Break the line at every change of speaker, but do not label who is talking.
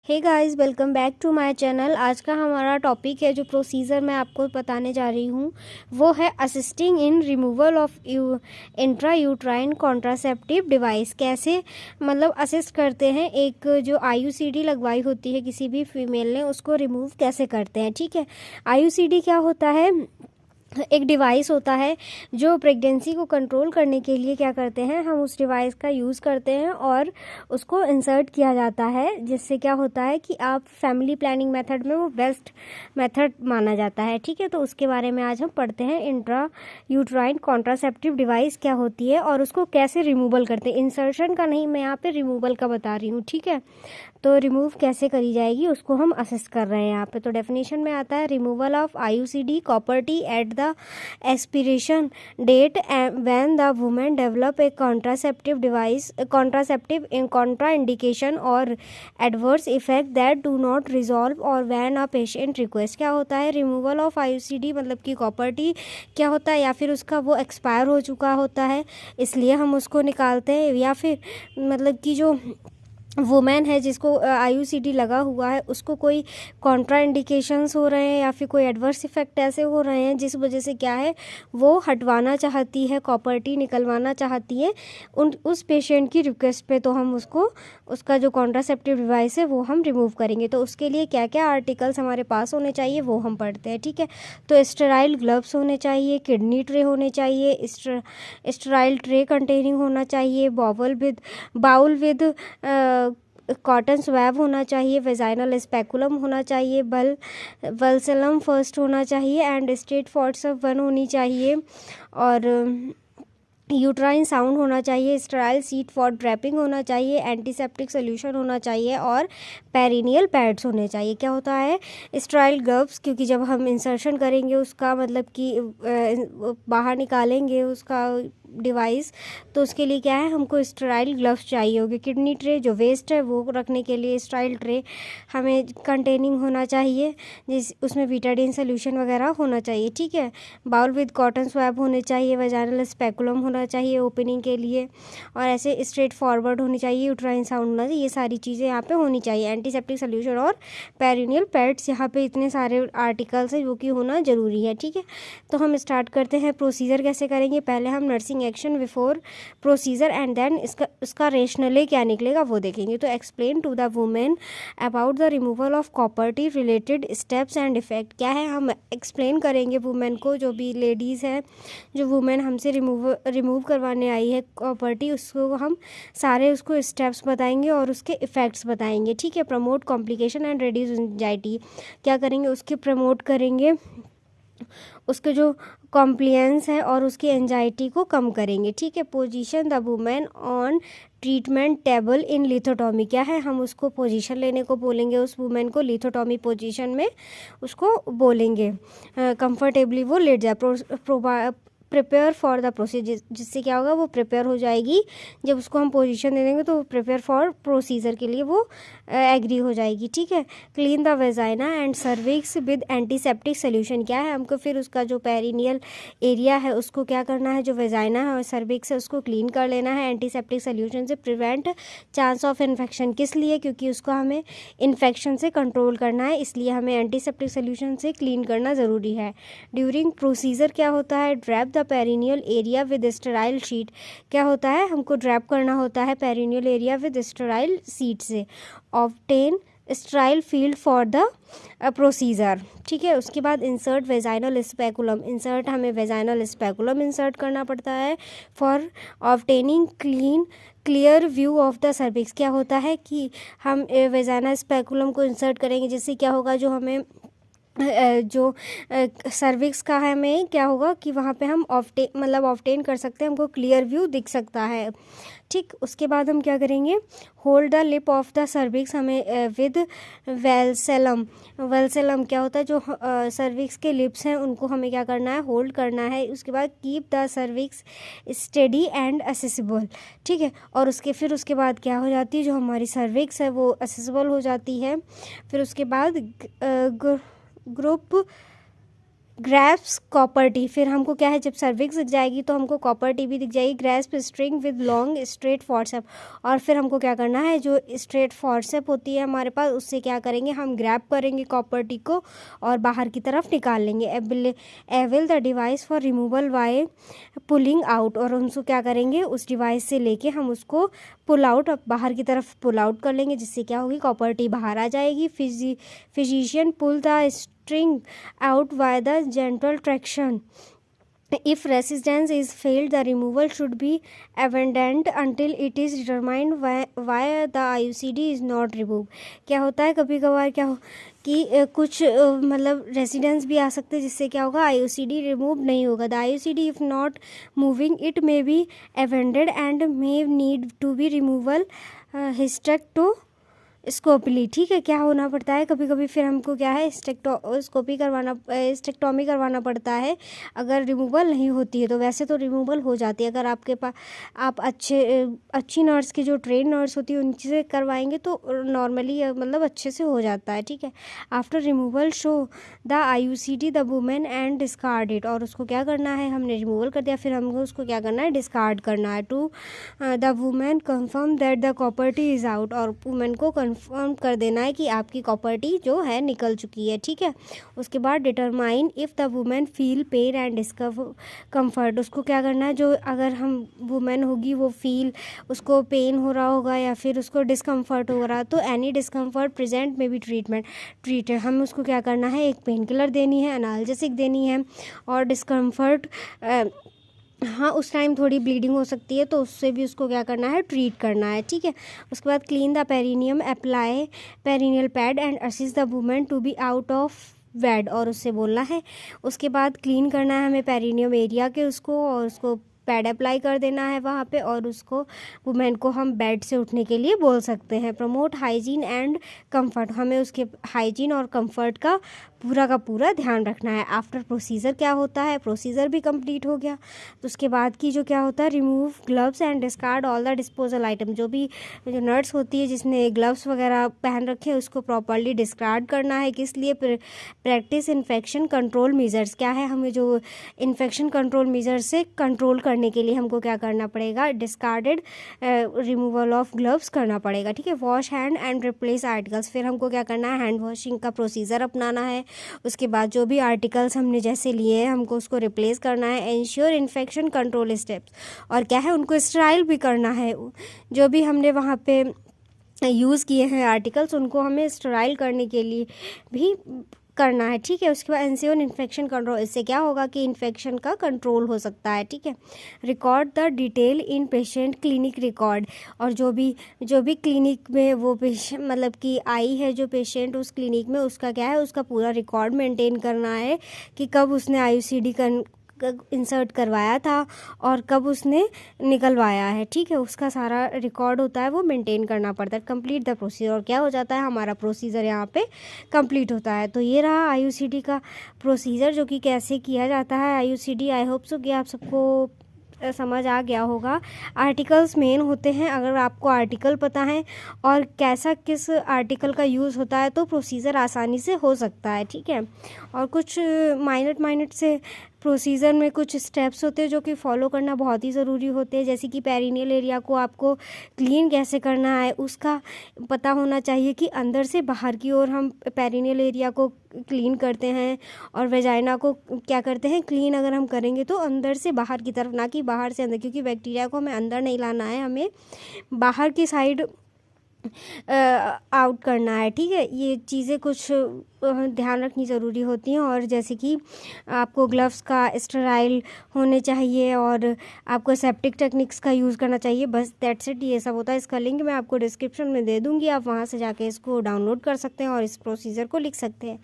Hey guys, welcome back to my channel. आज का हमारा टॉपिक है, जो प्रोसीजर मैं आपको बताने जा रही हूँ वो है assisting in removal of intra uterine contraceptive device. कैसे मतलब असिस्ट करते हैं, एक जो आईयूसीडी लगवाई होती है किसी भी फीमेल ने, उसको रिमूव कैसे करते हैं। ठीक है, आईयूसीडी क्या होता है? एक डिवाइस होता है जो प्रेगनेंसी को कंट्रोल करने के लिए क्या करते हैं, हम उस डिवाइस का यूज़ करते हैं और उसको इंसर्ट किया जाता है, जिससे क्या होता है कि आप फैमिली प्लानिंग मेथड में वो बेस्ट मेथड माना जाता है। ठीक है, तो उसके बारे में आज हम पढ़ते हैं। इंट्रा यूट्राइन कॉन्ट्रासेप्टिव डिवाइस क्या होती है और उसको कैसे रिमूवल करते हैं। इंसर्शन का नहीं, मैं यहाँ पे रिमूवल का बता रही हूँ। ठीक है, तो रिमूव कैसे करी जाएगी उसको हम असिस्ट कर रहे हैं यहाँ पे। तो डेफिनेशन में आता है, removal of IUCD property at the expiration date when the women develop a contraceptive device, contraceptive in contra indication और adverse effect that do not resolve और व्हेन अ पेशेंट रिक्वेस्ट। क्या होता है रिमूवल ऑफ आईयूसीडी, मतलब कि property क्या होता है, या फिर उसका वो एक्सपायर हो चुका होता है इसलिए हम उसको निकालते हैं, या फिर मतलब कि जो वुमेन है जिसको आईयूसीडी लगा हुआ है उसको कोई कॉन्ट्रा इंडिकेशंस हो रहे हैं या फिर कोई एडवर्स इफेक्ट ऐसे हो रहे हैं जिस वजह से क्या है वो हटवाना चाहती है, प्रॉपर्टी निकलवाना चाहती है उस पेशेंट की रिक्वेस्ट पे, तो हम उसको उसका जो कॉन्ट्रासेप्टिव डिवाइस है वो हम रिमूव करेंगे। तो उसके लिए क्या क्या आर्टिकल्स हमारे पास होने चाहिए वो हम पढ़ते हैं। ठीक है, तो स्टेराइल ग्लव्स होने चाहिए, किडनी ट्रे होने चाहिए, स्टेराइल ट्रे कंटेनिंग होना चाहिए, बाउल विद कॉटन स्वैब होना चाहिए, वेजाइनल स्पेकुलम होना चाहिए, वल्सलम फर्स्ट होना चाहिए एंड स्ट्रेट फॉर्ट्स ऑफ वन होनी चाहिए, और यूट्राइन साउंड होना चाहिए, स्टेराइल सीट फॉर ड्रैपिंग होना चाहिए, एंटीसेप्टिक सोल्यूशन होना चाहिए और पेरिनियल पैड्स होने चाहिए। क्या होता है स्टेराइल ग्लव्स, क्योंकि जब हम इंसर्शन करेंगे उसका मतलब कि बाहर निकालेंगे उसका डिवाइस, तो उसके लिए क्या है हमको स्टेराइल ग्लव्स चाहिए होगी। किडनी ट्रे जो वेस्ट है वो रखने के लिए स्टेराइल ट्रे हमें कंटेनिंग होना चाहिए, जिस उसमें बीटाडीन सोल्यूशन वगैरह होना चाहिए। ठीक है, बाउल विद कॉटन स्वैब होने चाहिए, वेजाइनल स्पेकुलम होना चाहिए ओपनिंग के लिए, और ऐसे स्ट्रेट फॉरवर्ड होनी चाहिए, यूट्राइन साउंड होना चाहिए। ये सारी चीज़ें यहाँ पे होनी चाहिए, एंटीसेप्टिक सोल्यूशन और पेरिनियल पैड्स। यहाँ पे इतने सारे आर्टिकल्स हैं जो कि होना ज़रूरी है। ठीक है, तो हम स्टार्ट करते हैं। प्रोसीजर कैसे करेंगे, पहले हम nursing action before procedure and then इसका रेशनले क्या निकलेगा वो देखेंगे। तो explain to the women about the removal of property related steps and effect. क्या है, हम एक्सप्लेन करेंगे वुमेन को, जो भी लेडीज़ है, जो वुमेन हमसे रिमूव करवाने आई है प्रॉपर्टी, उसको हम सारे उसको स्टेप्स बताएंगे और उसके इफ़ेक्ट्स बताएंगे। ठीक है, promote complication and reduce anxiety. क्या करेंगे, उसके प्रमोट करेंगे, उसके जो कॉम्प्लियंस है और उसकी एंजाइटी को कम करेंगे। ठीक है, position the women on treatment table इन लिथोटॉमी। क्या है, हम उसको पोजीशन लेने को बोलेंगे, उस वुमेन को लिथोटॉमी पोजीशन में उसको बोलेंगे कंफर्टेबली वो लेट जाए। प्रिपेयर फॉर द प्रोसीजर, जिससे क्या होगा वो प्रिपेयर हो जाएगी, जब उसको हम पोजीशन दे देंगे तो प्रिपेयर फॉर प्रोसीजर के लिए वो एग्री हो जाएगी। ठीक है, clean the vagina and cervix with antiseptic solution. क्या है, हमको फिर उसका जो पेरिनियल एरिया है उसको क्या करना है, जो वेजाइना है और सर्विक्स है उसको क्लीन कर लेना है एंटीसेप्टिक सोल्यूशन से, प्रिवेंट चांस ऑफ इन्फेक्शन। किस लिए, क्योंकि उसको हमें इन्फेक्शन से कंट्रोल करना है, इसलिए हमें एंटीसेप्टिक सोल्यूशन से क्लीन करना ज़रूरी है। ड्यूरिंग प्रोसीजर क्या होता है, drape the perineal area with sterile sheet. क्या होता है, हमको ड्रैप करना होता है perineal area with sterile sheet से। Obtain sterile field for the procedure. ठीक है, उसके बाद इंसर्ट वेजाइनल स्पेकुलम। इंसर्ट हमें वेजाइनल स्पेकुलम इंसर्ट करना पड़ता है for obtaining clear view of the cervix. क्या होता है कि हम वेजाइनल स्पेकुलम को इंसर्ट करेंगे, जिससे क्या होगा, जो हमें जो सर्विक्स का है हमें क्या होगा कि वहाँ पे हम ऑब्टेन कर सकते हैं, हमको क्लियर व्यू दिख सकता है। ठीक, उसके बाद हम क्या करेंगे, hold the lip of the cervix, हमें विद वेल्सेलम। वेल्सेलम क्या होता है, जो सर्विक्स के लिप्स हैं उनको हमें क्या करना है, होल्ड करना है। उसके बाद keep the cervix steady and accessible. ठीक है, और उसके बाद क्या हो जाती है, जो हमारी सर्विक्स है वो असेसिबल हो जाती है। फिर उसके बाद ग्रुप ग्रैप्स कॉपर टी, फिर हमको क्या है, जब सर्विक्स दिख जाएगी तो हमको कॉपर टी भी दिख जाएगी। Grasp string with long straight forceps, और फिर हमको क्या करना है, जो स्ट्रेट फॉर्सेप होती है हमारे पास, उससे क्या करेंगे, हम ग्रैप करेंगे कॉपर टी को और बाहर की तरफ निकाल लेंगे। Evil the device for removal by pulling out, और उनको क्या करेंगे, उस डिवाइस से लेके हम उसको पुल आउट, बाहर की तरफ पुल आउट कर लेंगे, जिससे क्या होगी, कॉपर टी बाहर आ जाएगी। Physician pull the string out by the gentle traction. If resistance is failed, the removal should be abandoned until it is determined why the IUCD is not removed. क्या होता है, कभी कभार क्या हो कि कुछ मतलब रेसिडेंस भी आ सकते हैं, जिससे क्या होगा, IUCD रिमूव नहीं होगा। The IUCD if not moving it may be abandoned and may need to be removal स्कोपली, ठीक है। क्या होना पड़ता है, कभी कभी फिर हमको क्या है, स्टेक्टोमी करवाना पड़ता है अगर रिमूवल नहीं होती है। तो वैसे तो रिमूवल हो जाती है, अगर आपके पास आप अच्छी नर्स की जो ट्रेन नर्स होती है उनसे करवाएंगे तो नॉर्मली मतलब अच्छे से हो जाता है, ठीक है। After removal show the IUCD the women and discard it, और उसको क्या करना है, हमने रिमूवल कर दिया, फिर हमको उसको क्या करना है, डिस्कार्ड करना है। To the women confirm that the copper T is out, और वुमेन को कंफर्म कर देना है कि आपकी कॉपर्टी जो है निकल चुकी है, ठीक है। उसके बाद determine if the women feel pain and discomfort, उसको क्या करना है, जो अगर हम वुमेन होगी वो फील उसको पेन हो रहा होगा या फिर उसको डिस्कम्फर्ट हो रहा, तो एनी डिस्कम्फर्ट प्रेजेंट में भी ट्रीट है, हम उसको क्या करना है, एक पेन किलर देनी है, एनाल्जेसिक देनी है, और डिस्कम्फर्ट हाँ उस टाइम थोड़ी ब्लीडिंग हो सकती है तो उससे भी उसको क्या करना है, ट्रीट करना है, ठीक है। उसके बाद clean the perineum, apply perineal pad and assist the women to be out of bed, और उससे बोलना है। उसके बाद क्लीन करना है हमें पेरिनियम एरिया के उसको, और उसको पैड अप्लाई कर देना है वहाँ पे, और उसको वुमेन को हम बेड से उठने के लिए बोल सकते हैं। प्रमोट हाइजीन एंड कंफर्ट, हमें उसके हाइजीन और कंफर्ट का पूरा ध्यान रखना है। आफ्टर प्रोसीजर क्या होता है, प्रोसीजर भी कंप्लीट हो गया, तो उसके बाद की जो क्या होता है, remove gloves and discard all the disposal item, जो भी जो नर्स होती है जिसने ग्लव्स वगैरह पहन रखे हैं उसको प्रॉपर्ली डिस्कार्ड करना है। किस लिए, प्रैक्टिस इन्फेक्शन कंट्रोल मेजर्स, क्या है, हमें जो इन्फेक्शन कंट्रोल मेजर्स से कंट्रोल करने के लिए हमको क्या करना पड़ेगा, डिस्कार्डेड रिमूवल ऑफ ग्लव्स करना पड़ेगा, ठीक है। Wash hand and replace articles, फिर हमको क्या करना है, हैंड वॉशिंग का प्रोसीजर अपनाना है। उसके बाद जो भी आर्टिकल्स हमने जैसे लिए हैं हमको उसको रिप्लेस करना है। एंश्योर इन्फेक्शन कंट्रोल स्टेप्स, और क्या है, उनको स्टराइल भी करना है, जो भी हमने वहाँ पे यूज़ किए हैं आर्टिकल्स उनको हमें स्टराइल करने के लिए भी करना है, ठीक है। उसके बाद एंश्योर इन्फेक्शन कंट्रोल, इससे क्या होगा कि इन्फेक्शन का कंट्रोल हो सकता है, ठीक है। Record the detail in patient clinic record, और जो भी क्लिनिक में वो पेशेंट मतलब कि आई है जो पेशेंट उस क्लिनिक में, उसका क्या है, उसका पूरा रिकॉर्ड मेंटेन करना है कि कब उसने IUCD इंसर्ट करवाया था और कब उसने निकलवाया है, ठीक है। उसका सारा रिकॉर्ड होता है वो मेंटेन करना पड़ता है। कंप्लीट द प्रोसीजर, और क्या हो जाता है, हमारा प्रोसीजर यहाँ पे कंप्लीट होता है। तो ये रहा IUCD का प्रोसीजर, जो कि कैसे किया जाता है IUCD। आई होप सो कि आप सबको समझ आ गया होगा। आर्टिकल्स मेन होते हैं, अगर आपको आर्टिकल पता है और कैसा किस आर्टिकल का यूज़ होता है तो प्रोसीजर आसानी से हो सकता है, ठीक है। और कुछ माइनट से प्रोसीजर में कुछ स्टेप्स होते हैं जो कि फॉलो करना बहुत ही ज़रूरी होते हैं, जैसे कि पेरिनियल एरिया को आपको क्लीन कैसे करना है उसका पता होना चाहिए कि अंदर से बाहर की ओर हम पेरिनियल एरिया को क्लीन करते हैं, और वेजाइना को क्या करते हैं, क्लीन अगर हम करेंगे तो अंदर से बाहर की तरफ, ना कि बाहर से अंदर, क्योंकि बैक्टीरिया को हमें अंदर नहीं लाना है, हमें बाहर की साइड आउट करना है, ठीक है। ये चीज़ें कुछ ध्यान रखनी ज़रूरी होती हैं, और जैसे कि आपको ग्लव्स का स्टेराइल होने चाहिए और आपको सेप्टिक टेक्निक्स का यूज़ करना चाहिए, बस दैट्स इट। ये सब होता है। इसका लिंक मैं आपको डिस्क्रिप्शन में दे दूँगी, आप वहाँ से जाके इसको डाउनलोड कर सकते हैं और इस प्रोसीजर को लिख सकते हैं।